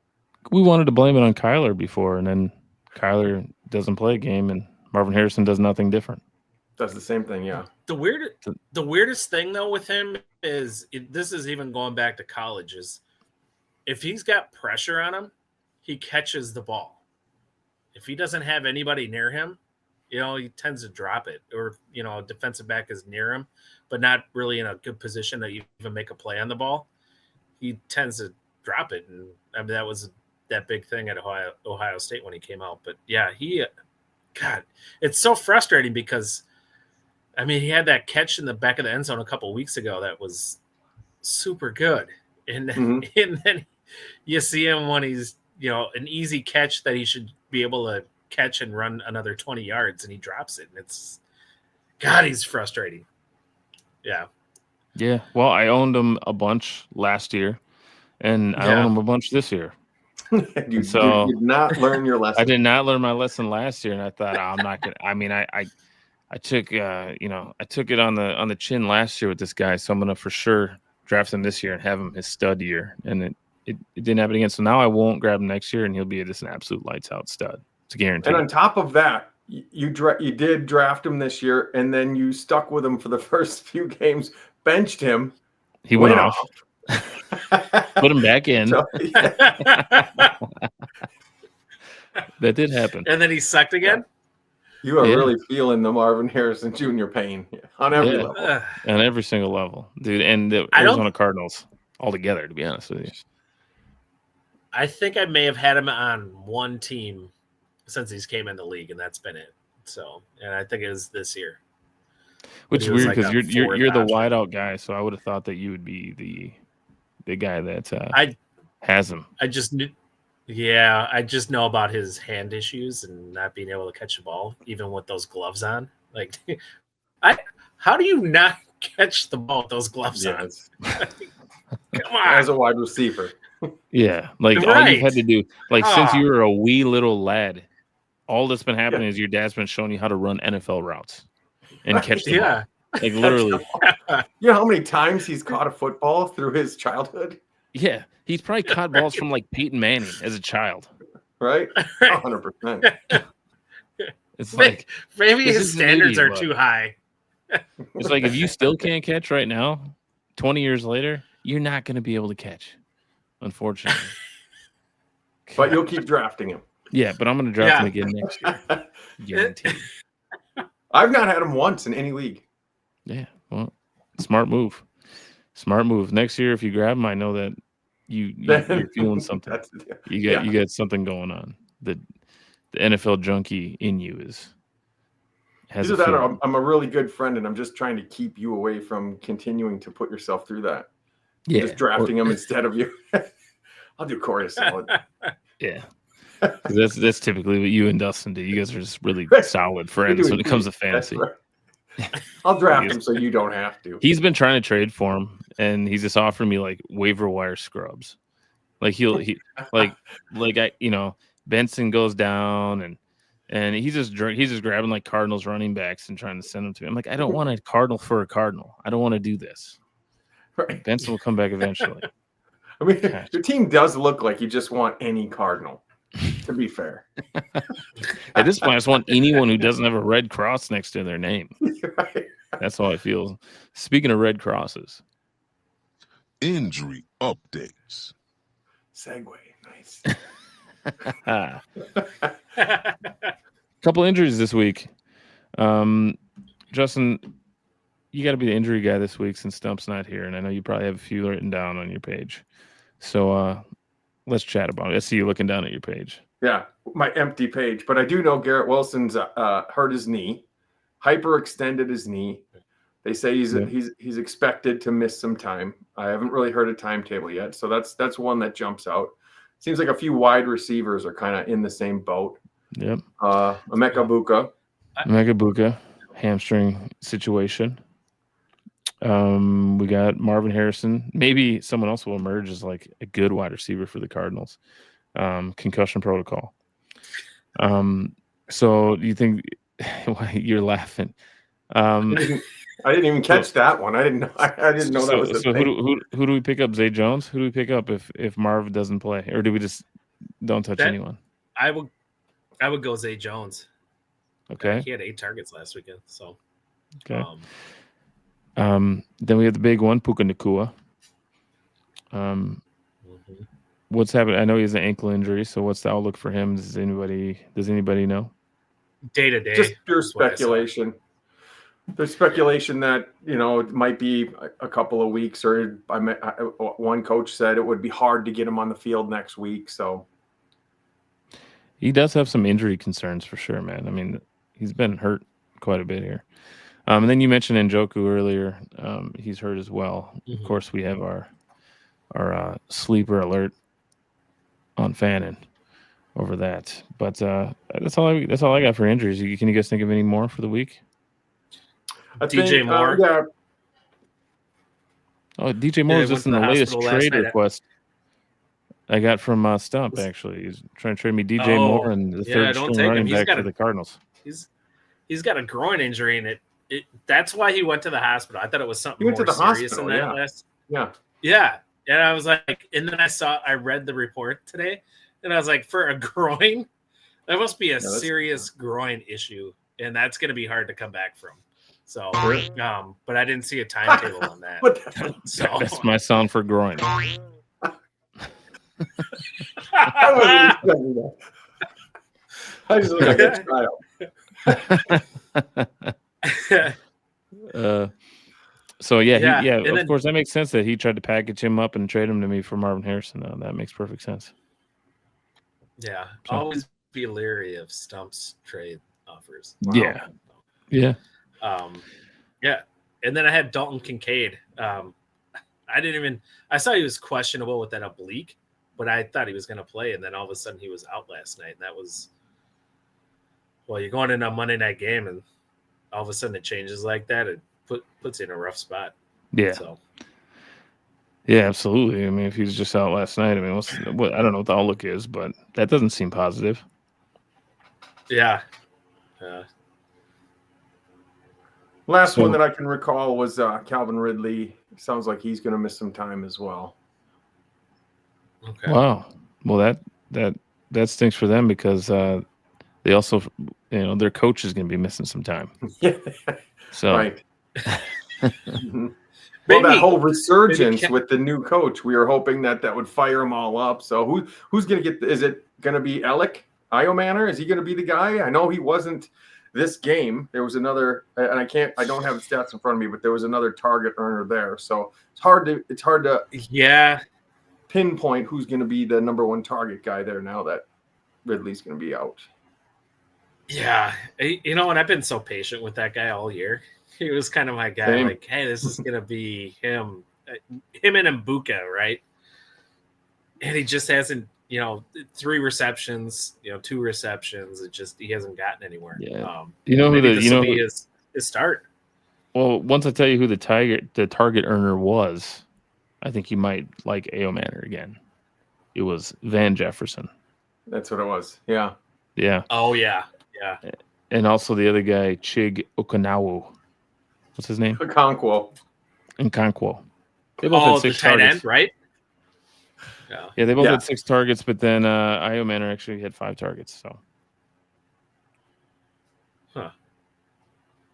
We wanted to blame it on Kyler before, and then Kyler doesn't play a game, and Marvin Harrison does nothing different. Does the same thing, yeah. The weirdest thing though with him is this is even going back to college. Is if he's got pressure on him, he catches the ball. If he doesn't have anybody near him, he tends to drop it, or a defensive back is near him, but not really in a good position to even make a play on the ball. He tends to drop it, and I mean that was that big thing at Ohio State when he came out. But yeah, it's so frustrating because, I mean, he had that catch in the back of the end zone a couple of weeks ago that was super good, and then you see him when he's an easy catch that he should be able to catch and run another 20 yards, and he drops it, and he's frustrating. Yeah. Yeah, well, I owned him a bunch last year, and I own him a bunch this year. You did not learn your lesson. I did not learn my lesson last year, and I thought, I'm not gonna. I mean, I took I took it on the chin last year with this guy, so I'm gonna for sure draft him this year and have him his stud year, and it didn't happen again. So now I won't grab him next year, and he'll be just an absolute lights out stud. It's a guarantee. And on top of that, you did draft him this year, and then you stuck with him for the first few games. Benched him. He went off. Put him back in. So, But That did happen. And then he sucked again? You are really feeling the Marvin Harrison Jr. pain on every level. On every single level, dude. And the Arizona Cardinals altogether, to be honest with you. I think I may have had him on one team since he's came in the league, and that's been it. So, and I think it was this year. Which is weird because you're the wideout guy, so I would have thought that you would be the guy that has him. I just know about his hand issues and not being able to catch the ball, even with those gloves on. Like, how do you not catch the ball with those gloves on? Come on, as a wide receiver. Yeah, like all you had to do, like since you were a wee little lad, all that's been happening is your dad's been showing you how to run NFL routes and catch the ball. Like literally. You know how many times he's caught a football through his childhood? Yeah, he's probably caught balls from like Peyton Manning as a child. Right? 100%. It's like maybe his standards are too high. It's like if you still can't catch right now, 20 years later, you're not going to be able to catch, unfortunately. But you'll keep drafting him. Yeah, but I'm going to draft him again next year. Guaranteed. I've not had him once in any league. Yeah, well, smart move. Smart move. Next year, if you grab him, I know that you're feeling something. You got something going on. The NFL junkie in you has either that or I'm a really good friend and I'm just trying to keep you away from continuing to put yourself through that. Yeah, just drafting him instead of you. I'll do Cory a solid. Yeah. That's typically what you and Dustin do. You guys are just really solid friends when it comes to fantasy. Right. I'll draft him so you don't have to. He's been trying to trade for him, and he's just offering me like waiver wire scrubs. Like Benson goes down and he's just grabbing like Cardinals running backs and trying to send them to me. I'm like, I don't want a Cardinal for a Cardinal. I don't want to do this. Right. Benson will come back eventually. I mean, your team does look like you just want any Cardinal. To be fair, at this point, I just want anyone who doesn't have a red cross next to their name. Right. That's how I feel. Speaking of red crosses, injury updates. Segue, nice. Couple injuries this week. Justin, you got to be the injury guy this week since Stump's not here, and I know you probably have a few written down on your page. So let's chat about it. I see you looking down at your page. Yeah, my empty page. But I do know Garrett Wilson's hurt his knee, hyperextended his knee. They say he's expected to miss some time. I haven't really heard a timetable yet, so that's one that jumps out. Seems like a few wide receivers are kind of in the same boat. Yep. Emeka Buka, hamstring situation. We got Marvin Harrison. Maybe someone else will emerge as like a good wide receiver for the Cardinals. Concussion protocol. So you think you're laughing? I didn't even catch that one. I didn't know. I didn't know that was the thing. Who do we pick up? Zay Jones? Who do we pick up if Marv doesn't play, or do we just don't touch anyone? I would go Zay Jones. Okay. He had 8 targets last weekend. So. Okay. Then we have the big one, Puka Nacua. What's happening? I know he has an ankle injury, so what's the outlook for him? Does anybody know? Day to day, just pure speculation. There's speculation that it might be a couple of weeks, or one coach said it would be hard to get him on the field next week. So he does have some injury concerns for sure, man. I mean, he's been hurt quite a bit here. And then you mentioned Njoku earlier. He's hurt as well. Mm-hmm. Of course, we have our sleeper alert on Fannin over that. But that's all I got for injuries. Can you guys think of any more for the week? DJ Moore. Yeah. Oh, DJ Moore was just in the latest trade request I got from Stump. Actually, he's trying to trade me DJ Moore and the third string running back for the Cardinals. He's got a groin injury, and that's why he went to the hospital. I thought it was something more serious than that. Yeah. And I was like, and then I read the report today, and I was like, for a groin, that must be a serious groin issue, and that's going to be hard to come back from. So, but I didn't see a timetable on that. That's my sound for groin. I just look like a child. So of course that makes sense that he tried to package him up and trade him to me for Marvin Harrison. That makes perfect sense. Yeah, always be leery of Stump's trade offers. Wow. Yeah. And then I had Dalton Kincaid. I saw he was questionable with that oblique, but I thought he was going to play, and then all of a sudden he was out last night. And that was, well, you're going into a Monday night game, and all of a sudden it changes like that. It puts you in a rough spot. Yeah. So. Yeah, absolutely. I mean, if he's just out last night, I mean, I don't know what the outlook is, but that doesn't seem positive. Yeah. Last one that I can recall was Calvin Ridley. Sounds like he's going to miss some time as well. Okay. Wow. Well, that stinks for them because they also, their coach is going to be missing some time. Yeah. So. Right. Well, that whole resurgence with the new coach, we were hoping that would fire them all up. So who's going to get? Is it going to be Alec Iomanner? Is he going to be the guy? I know he wasn't this game. There was another, and I don't have the stats in front of me, but there was another target earner there. So it's hard to pinpoint who's going to be the number one target guy there now that Ridley's going to be out. Yeah, and I've been so patient with that guy all year. He was kind of my guy. Same. Like, hey, this is gonna be him and Mbuka, right? And he just hasn't, 3 receptions, 2 receptions. He hasn't gotten anywhere. Yeah. His start. Well, once I tell you who the target earner was, I think you might like Iomanner again. It was Van Jefferson. That's what it was. Yeah. Yeah. Oh yeah. Yeah. And also the other guy, Chig Okinawu. What's his name? Okonkwo. They both had 6 the tight targets. end, right? Yeah, they both had 6 targets, but then Iomanner actually had 5 targets. So. Huh.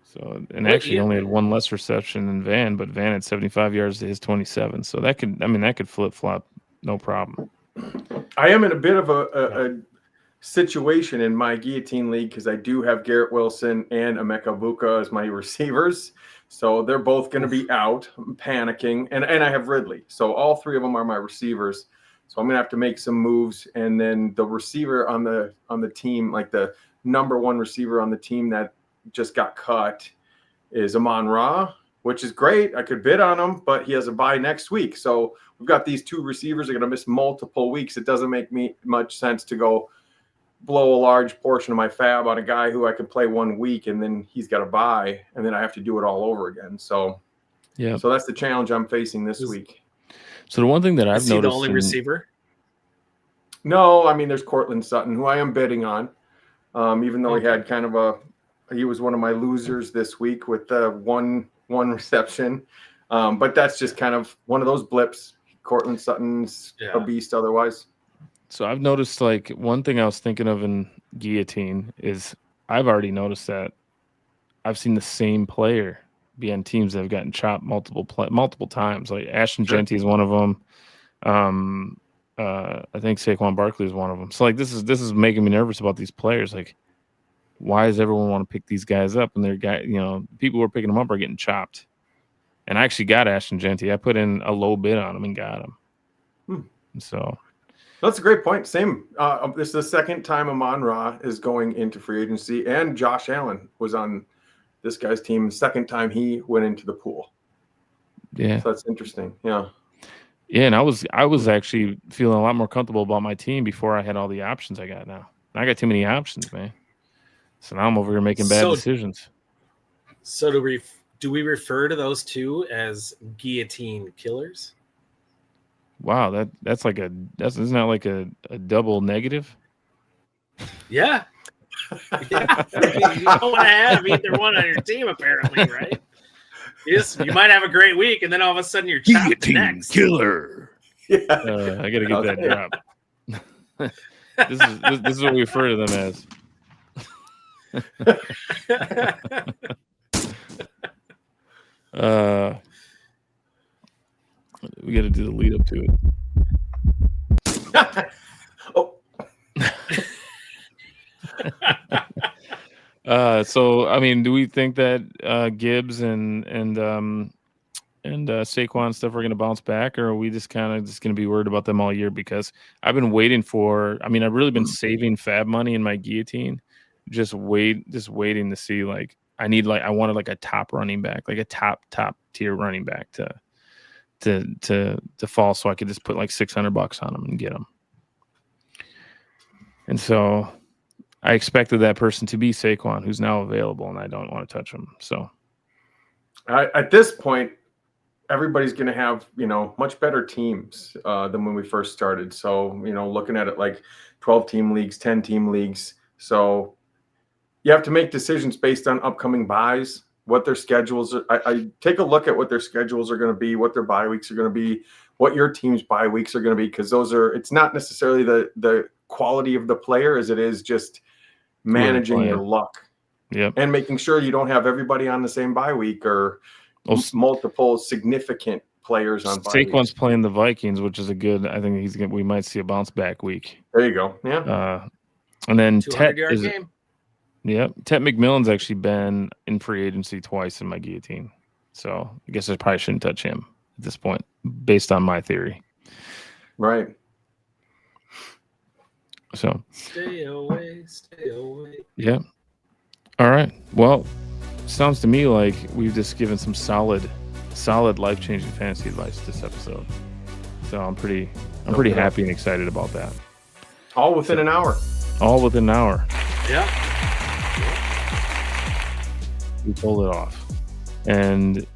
So actually only had 1 less reception than Van, but Van had 75 yards to his 27. So that could flip flop, no problem. I am in a bit of a situation in my guillotine league because I do have Garrett Wilson and Emeka Buka as my receivers. So they're both going to be out. I'm panicking. And I have Ridley. So all 3 of them are my receivers. So I'm going to have to make some moves. And then the receiver on the team, like the number 1 receiver on the team that just got cut is Amon-Ra, which is great. I could bid on him, but he has a bye next week. So we've got these 2 receivers that are going to miss multiple weeks. It doesn't make me much sense to go blow a large portion of my fab on a guy who I could play 1 week and then he's got a bye and then I have to do it all over again. So yeah. So that's the challenge I'm facing this week. So the one thing that I've noticed, the only receiver? No, I mean there's Cortland Sutton, who I am betting on. Even though he had he was one of my losers this week with one reception. But that's just kind of one of those blips. Cortland Sutton's a beast otherwise. So I've noticed, like, one thing I was thinking of in guillotine is I've already noticed that I've seen the same player be on teams that have gotten chopped multiple times. Like Ashton Genty is one of them. I think Saquon Barkley is one of them. So like this is making me nervous about these players. Like, why does everyone want to pick these guys up? And people who are picking them up are getting chopped. And I actually got Ashton Genty. I put in a low bid on him and got him. So. That's a great point. Same. This is the second time Amon-Ra is going into free agency, and Josh Allen was on this guy's team. Second time he went into the pool. Yeah, so that's interesting. Yeah. Yeah, and I was actually feeling a lot more comfortable about my team before I had all the options I got now. I got too many options, man. So now I'm over here making bad decisions. So do we refer to those 2 as guillotine killers? Wow, isn't that like a double negative? Yeah. You don't want to have either one on your team, apparently, right? You might have a great week, and then all of a sudden you're chopped next. Killer. Yeah. I got to get that drop. This is what we refer to them as. We got to do the lead up to it. Oh. So I mean, do we think that Gibbs and Saquon stuff are going to bounce back, or are we just kind of just going to be worried about them all year? Because I've been waiting for. I mean, I've really been saving fab money in my guillotine, just waiting to see. Like, I wanted like a top running back, like a top tier running back to fall, so I could just put like $600 on him and get him. And so I expected that person to be Saquon, who's now available, and I don't want to touch him. So at this point, everybody's going to have, much better teams than when we first started. So, looking at it like 12-team leagues, 10-team leagues. So you have to make decisions based on upcoming buys, what their schedules are. I take a look at what their schedules are going to be, what their bye weeks are going to be, what your team's bye weeks are going to be, because it's not necessarily the quality of the player as it is just managing your luck. Yep. And making sure you don't have everybody on the same bye week or multiple significant players on bye weeks. Saquon's playing the Vikings, which is I think we might see a bounce back week. There you go. Yeah. And then 200-yard game. Yep. Tet McMillan's actually been in free agency twice in my guillotine. So I guess I probably shouldn't touch him at this point, based on my theory. Right. So stay away. Yeah. All right. Well, sounds to me like we've just given some solid life-changing fantasy advice this episode. So I'm pretty happy and excited about that. All within an hour. Yeah. We pulled it off. And